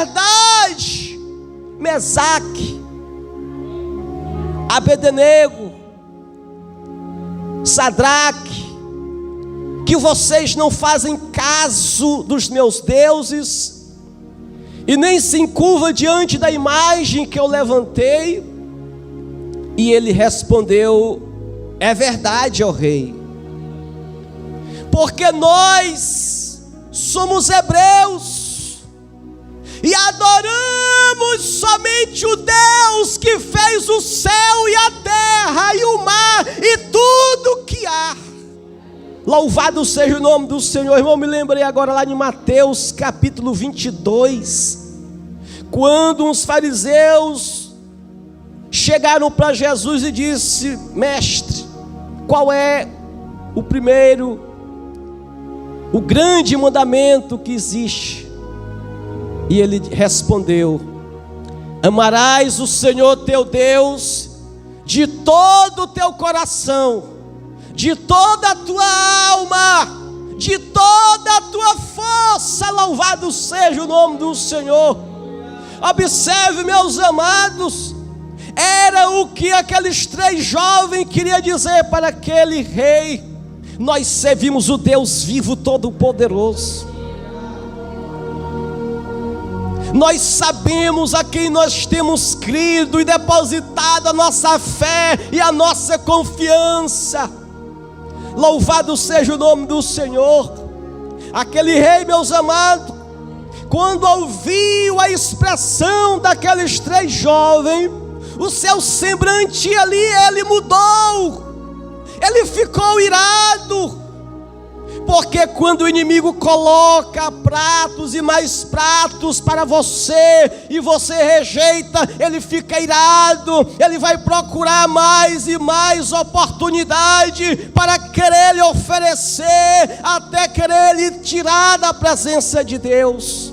verdade, Mesaque, Abednego, Sadraque, que vocês não fazem caso dos meus deuses e nem se encurvam diante da imagem que eu levantei? E ele respondeu: é verdade, ó rei, porque nós somos hebreus e adoramos somente o Deus que fez o céu e a terra e o mar e tudo que há. Louvado seja o nome do Senhor. Irmão, me lembrei agora lá em Mateus capítulo 22, quando uns fariseus chegaram para Jesus e disse: mestre, qual é o primeiro, o grande mandamento que existe? E ele respondeu: amarás o Senhor teu Deus de todo o teu coração, de toda a tua alma, de toda a tua força. Louvado seja o nome do Senhor. Observe, meus amados, era o que aqueles 3 jovens queriam dizer para aquele rei: nós servimos o Deus vivo, todo-poderoso. Nós sabemos a quem nós temos crido e depositado a nossa fé e a nossa confiança. Louvado seja o nome do Senhor. Aquele rei, meus amados, quando ouviu a expressão daqueles 3 jovens, o seu semblante ali, ele mudou, ele ficou irado, porque quando o inimigo coloca pratos e mais pratos para você, e você rejeita, ele fica irado, ele vai procurar mais e mais oportunidade para querer lhe oferecer, até querer lhe tirar da presença de Deus.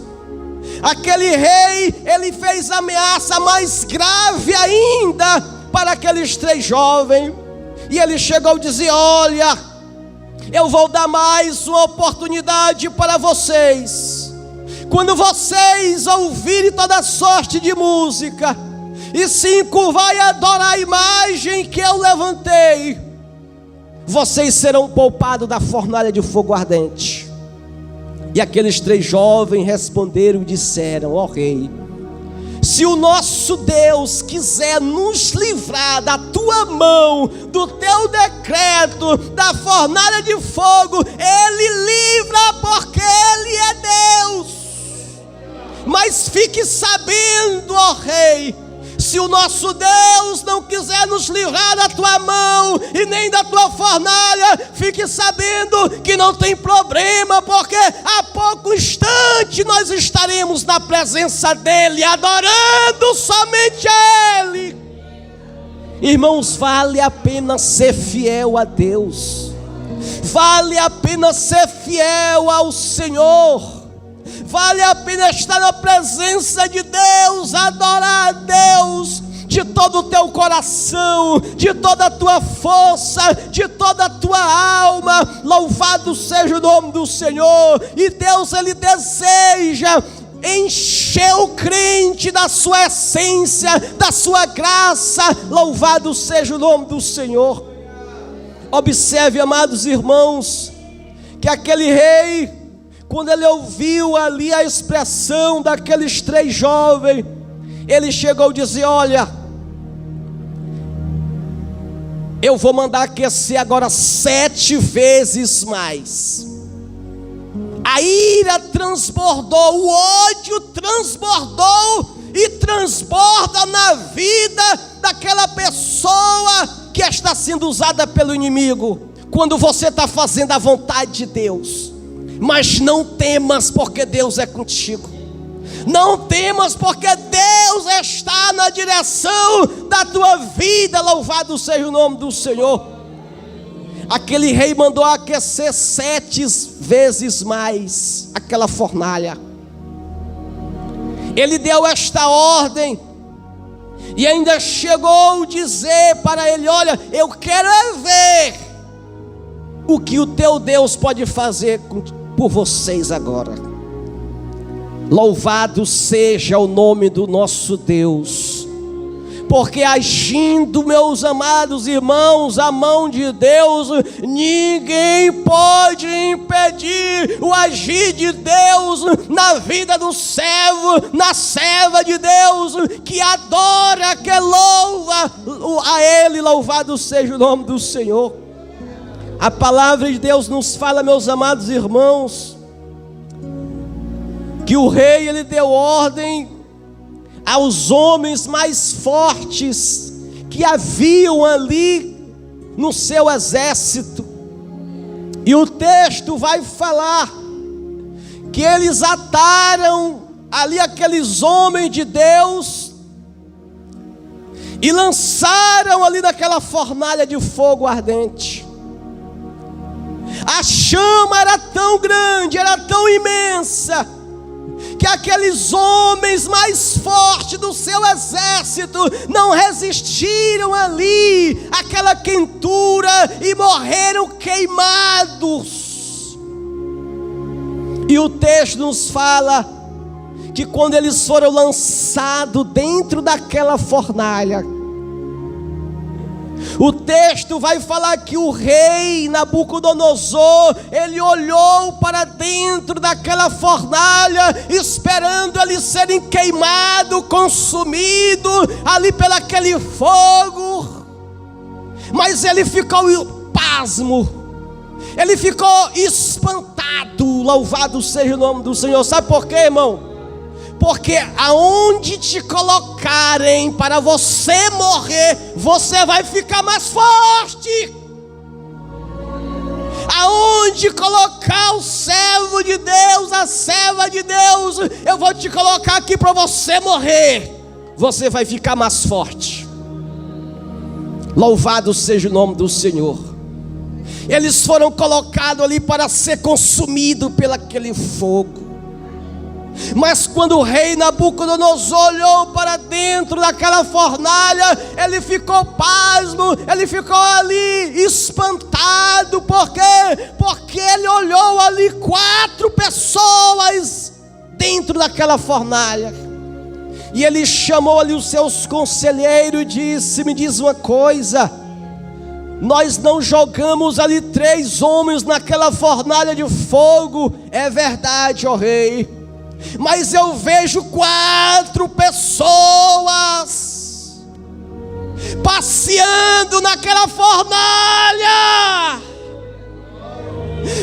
Aquele rei, ele fez ameaça mais grave ainda para aqueles 3 jovens, e ele chegou a dizer: olha, eu vou dar mais uma oportunidade para vocês. Quando vocês ouvirem toda sorte de música e se encurvar e adorar a imagem que eu levantei, vocês serão poupados da fornalha de fogo ardente. E aqueles 3 jovens responderam e disseram: ó rei, se o nosso Deus quiser nos livrar da tua mão, do teu decreto, da fornalha de fogo, ele livra, porque ele é Deus. Mas fique sabendo, ó rei, se o nosso Deus não quiser nos livrar da tua mão e nem da tua fornalha, fique sabendo que não tem problema, porque a pouco instante nós estaremos na presença dele, adorando somente a ele. Irmãos, vale a pena ser fiel a Deus, vale a pena ser fiel ao Senhor, vale a pena estar na presença de Deus, adorar a Deus de todo o teu coração, de toda a tua força, de toda a tua alma. Louvado seja o nome do Senhor. E Deus, ele deseja encher o crente da sua essência, da sua graça. Louvado seja o nome do Senhor. Observe, amados irmãos, que aquele rei, quando ele ouviu ali a expressão daqueles 3 jovens, ele chegou a dizer: olha, eu vou mandar aquecer agora 7 vezes mais. A ira transbordou, o ódio transbordou e transborda na vida daquela pessoa que está sendo usada pelo inimigo. Quando você está fazendo a vontade de Deus, mas não temas, porque Deus é contigo. Não temas, porque Deus está na direção da tua vida. Louvado seja o nome do Senhor. Aquele rei mandou aquecer 7 vezes mais aquela fornalha. Ele deu esta ordem e ainda chegou a dizer para ele: olha, eu quero ver o que o teu Deus pode fazer por vocês agora. Louvado seja o nome do nosso Deus, porque agindo, meus amados irmãos, a mão de Deus, ninguém pode impedir o agir de Deus na vida do servo, na serva de Deus, que adora, que louva a Ele. Louvado seja o nome do Senhor. A palavra de Deus nos fala, meus amados irmãos, que o rei, ele deu ordem aos homens mais fortes que haviam ali no seu exército, e o texto vai falar que eles ataram ali aqueles homens de Deus e lançaram ali naquela fornalha de fogo ardente. A chama era tão grande, era tão imensa, que aqueles homens mais fortes do seu exército não resistiram ali àquela quentura e morreram queimados. E o texto nos fala que quando eles foram lançados dentro daquela fornalha, o texto vai falar que o rei Nabucodonosor, ele olhou para dentro daquela fornalha, esperando ali serem queimados, consumidos ali pelo aquele fogo, mas ele ficou pasmo, ele ficou espantado. Louvado seja o nome do Senhor. Sabe por quê, irmão? Porque aonde te colocarem para você morrer, você vai ficar mais forte. Aonde colocar o servo de Deus, a serva de Deus, eu vou te colocar aqui para você morrer, você vai ficar mais forte. Louvado seja o nome do Senhor. Eles foram colocados ali para ser consumidos pelo aquele fogo. Mas quando o rei Nabucodonosor olhou para dentro daquela fornalha, ele ficou pasmo, ele ficou ali espantado. Por quê? Porque ele olhou ali 4 pessoas dentro daquela fornalha. E ele chamou ali os seus conselheiros e disse: me diz uma coisa, nós não jogamos ali 3 homens naquela fornalha de fogo? É verdade, ó rei, mas eu vejo 4 pessoas passeando naquela fornalha,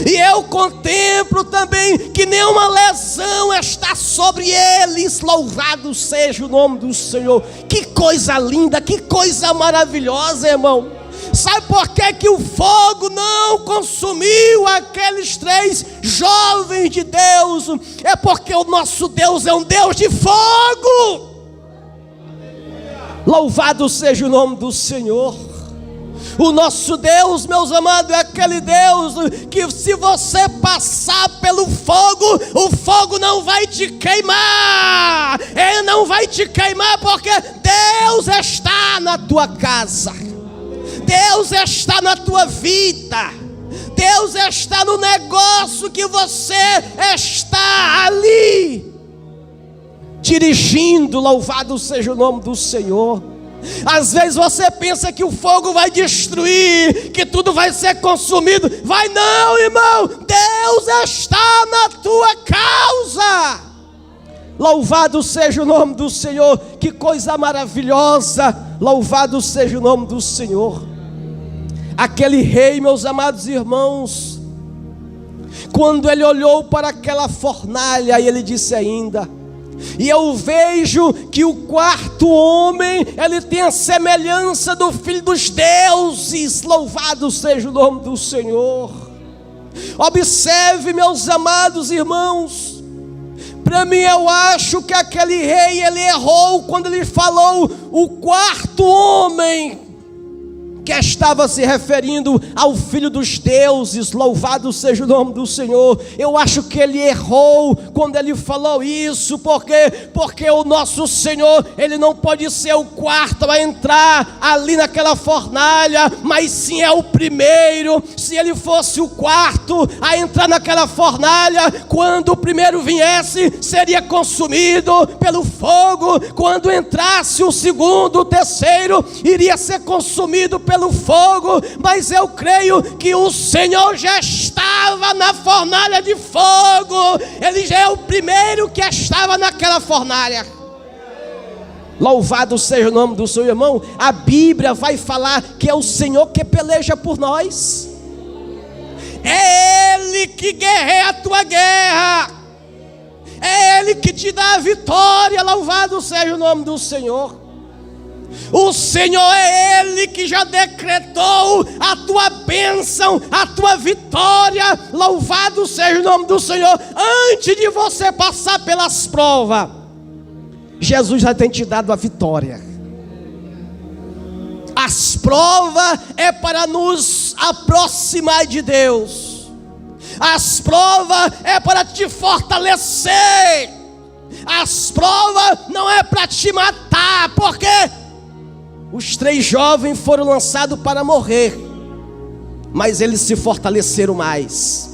e eu contemplo também que nenhuma lesão está sobre eles. Louvado seja o nome do Senhor. Que coisa linda, que coisa maravilhosa, irmão. Sabe por que o fogo não consumiu aqueles 3 jovens de Deus? É porque o nosso Deus é um Deus de fogo. Louvado seja o nome do Senhor. O nosso Deus, meus amados, é aquele Deus que se você passar pelo fogo, o fogo não vai te queimar. Ele não vai te queimar porque Deus está na tua casa. Deus está na tua vida. Deus está no negócio que você está ali dirigindo. Louvado seja o nome do Senhor. Às vezes você pensa que o fogo vai destruir, que tudo vai ser consumido. Vai não, irmão. Deus está na tua causa. Louvado seja o nome do Senhor. Que coisa maravilhosa. Louvado seja o nome do Senhor. Aquele rei, meus amados irmãos, quando ele olhou para aquela fornalha, ele disse ainda: e eu vejo que o 4º homem, ele tem a semelhança do Filho dos deuses. Louvado seja o nome do Senhor. Observe, meus amados irmãos, para mim eu acho que aquele rei, ele errou quando ele falou o 4º homem, que estava se referindo ao Filho dos deuses, louvado seja o nome do Senhor. Eu acho que ele errou quando ele falou isso, porque o nosso Senhor, ele não pode ser o quarto a entrar ali naquela fornalha, mas sim é o primeiro. Se ele fosse o quarto a entrar naquela fornalha, quando o primeiro viesse, seria consumido pelo fogo. Quando entrasse o segundo, o terceiro, iria ser consumido pelo fogo. Mas eu creio que o Senhor já estava na fornalha de fogo. Ele já é o primeiro que estava naquela fornalha. Louvado seja o nome do seu irmão. A Bíblia vai falar que é o Senhor que peleja por nós. É Ele que guerreia a tua guerra. É Ele que te dá a vitória. Louvado seja o nome do Senhor. O Senhor é Ele que já decretou a tua bênção, a tua vitória. Louvado seja o nome do Senhor. Antes de você passar pelas provas, Jesus já tem te dado a vitória. As provas é para nos aproximar de Deus. As provas é para te fortalecer. As provas não é para te matar. Por quê? Os 3 jovens foram lançados para morrer, mas eles se fortaleceram mais,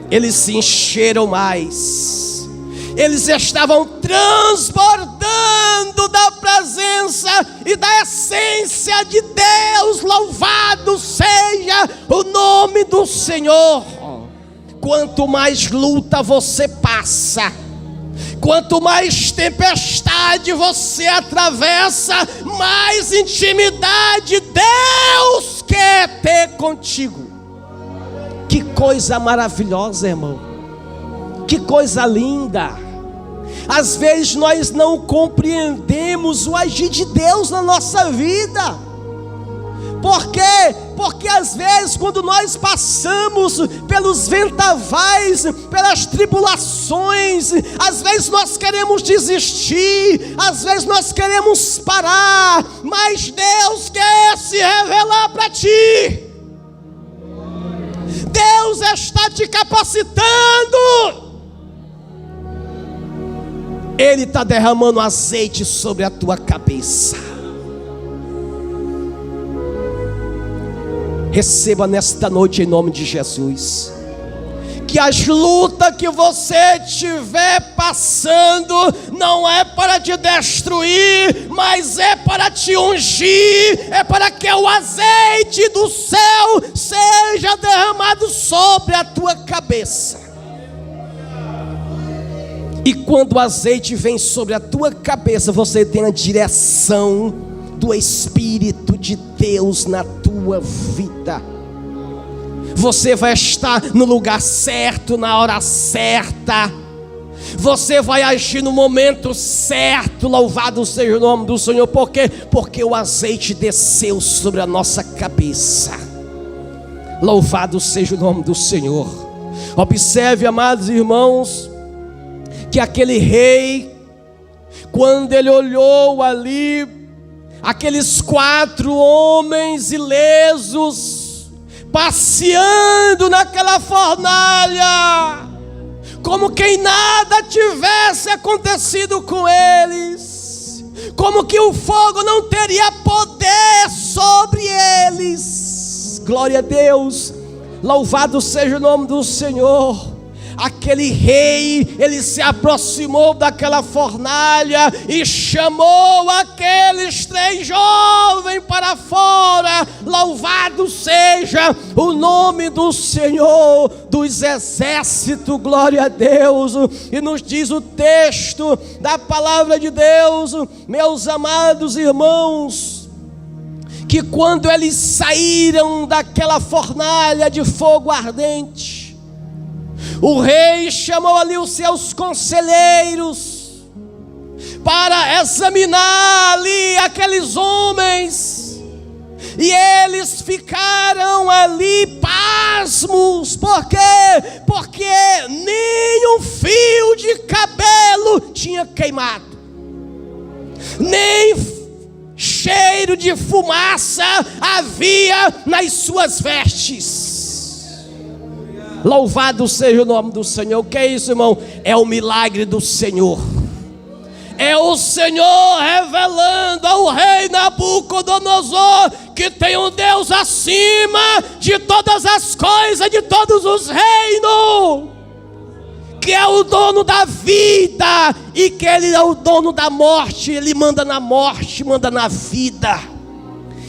eles se encheram mais, eles estavam transbordando da presença e da essência de Deus. Louvado seja o nome do Senhor. Quanto mais luta você passa, quanto mais tempestade você atravessa, mais intimidade Deus quer ter contigo. Que coisa maravilhosa, irmão. Que coisa linda. Às vezes nós não compreendemos o agir de Deus na nossa vida. Por quê? Porque às vezes quando nós passamos pelos vendavais, pelas tribulações, às vezes nós queremos desistir, às vezes nós queremos parar, mas Deus quer se revelar para ti. Deus está te capacitando. Ele está derramando azeite sobre a tua cabeça. Receba nesta noite em nome de Jesus. Que as lutas que você estiver passando não é para te destruir, mas é para te ungir. É para que o azeite do céu seja derramado sobre a tua cabeça. E quando o azeite vem sobre a tua cabeça, você tem a direção do Espírito de Deus na tua vida. Você vai estar no lugar certo, na hora certa. Você vai agir no momento certo. Louvado seja o nome do Senhor. Por quê? Porque o azeite desceu sobre a nossa cabeça. Louvado seja o nome do Senhor. Observe, amados irmãos, que aquele rei, quando ele olhou ali aqueles 4 homens ilesos passeando naquela fornalha, como quem nada tivesse acontecido com eles, como que o fogo não teria poder sobre eles. Glória a Deus, louvado seja o nome do Senhor. Aquele rei, ele se aproximou daquela fornalha e chamou aqueles 3 jovens para fora. Louvado seja o nome do Senhor dos exércitos, glória a Deus. E nos diz o texto da palavra de Deus, meus amados irmãos, que quando eles saíram daquela fornalha de fogo ardente, o rei chamou ali os seus conselheiros para examinar ali aqueles homens, e eles ficaram ali pasmos. Por quê? Porque nenhum fio de cabelo tinha queimado, nem cheiro de fumaça havia nas suas vestes. Louvado seja o nome do Senhor. O que é isso, irmão? É o milagre do Senhor. É o Senhor revelando ao rei Nabucodonosor que tem um Deus acima de todas as coisas, de todos os reinos, que é o dono da vida e que Ele é o dono da morte. Ele manda na morte, manda na vida.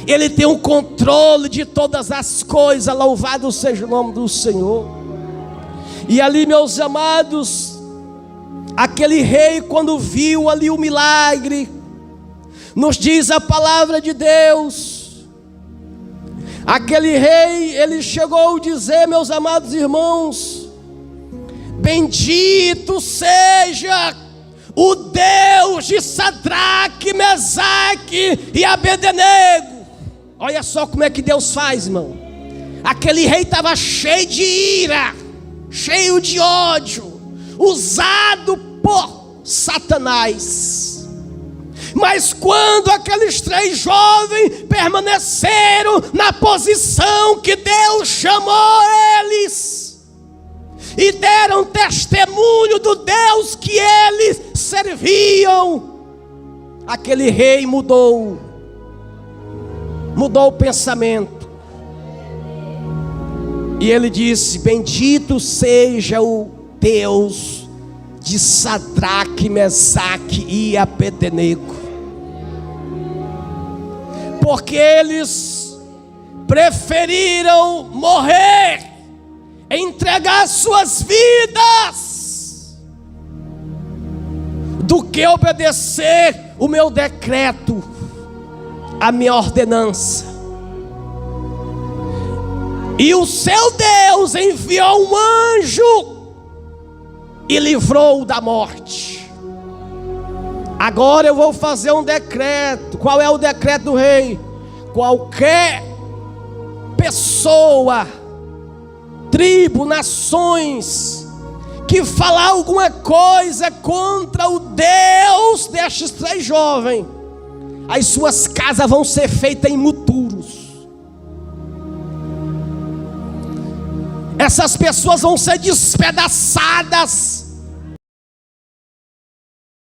Ele tem o controle de todas as coisas. Louvado seja o nome do Senhor. E ali, meus amados, aquele rei, quando viu ali o milagre, nos diz a palavra de Deus, aquele rei, ele chegou a dizer, meus amados irmãos: bendito seja o Deus de Sadraque, Mesaque e Abednego. Olha só como é que Deus faz, irmão. Aquele rei estava cheio de ira, cheio de ódio, usado por Satanás. Mas quando aqueles 3 jovens permaneceram na posição que Deus chamou eles, e deram testemunho do Deus que eles serviam, aquele rei mudou o pensamento. E ele disse: bendito seja o Deus de Sadraque, Mesaque e Abednego, porque eles preferiram morrer, entregar suas vidas, do que obedecer o meu decreto, a minha ordenança. E o seu Deus enviou um anjo e livrou-o da morte. Agora eu vou fazer um decreto. Qual é o decreto do rei? Qualquer pessoa, tribo, nações, que falar alguma coisa contra o Deus destes 3 jovens, as suas casas vão ser feitas em moturos. Essas pessoas vão ser despedaçadas